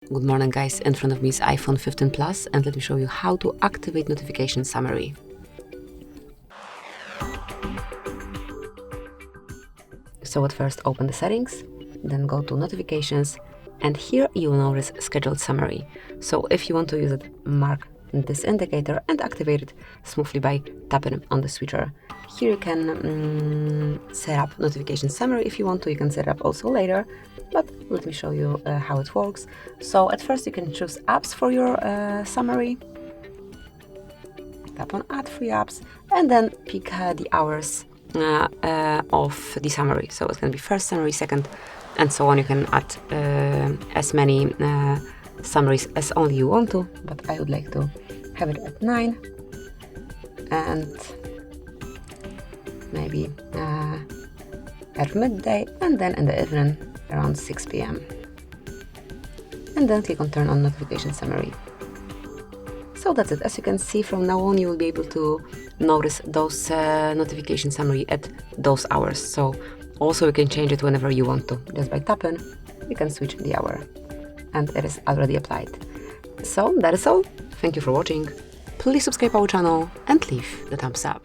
Good morning guys, in front of me is iPhone 15 Plus and let me show you how to activate notification summary. So at first open the settings, then go to notifications, and here you will notice scheduled summary. So if you want to use it, mark this indicator and activate it smoothly by tapping on the switcher. Here you can set up notification summary if you want to. You can set it up also later, but let me show you how it works. So at first you can choose apps for your summary. Tap on add free apps and then pick the hours of the summary. So it's going to be first summary, second, and so on. You can add as many summaries as only you want to, but I would like to have it at 9 and maybe at midday, and then in the evening around 6 p.m. and then click on turn on notification summary. So that's it. As you can see, from now on you will be able to notice those notification summary at those hours. So also you can change it whenever you want to. Just by tapping you can switch the hour and it is already applied. So that is all. Thank you for watching. Please subscribe our channel and leave the thumbs up.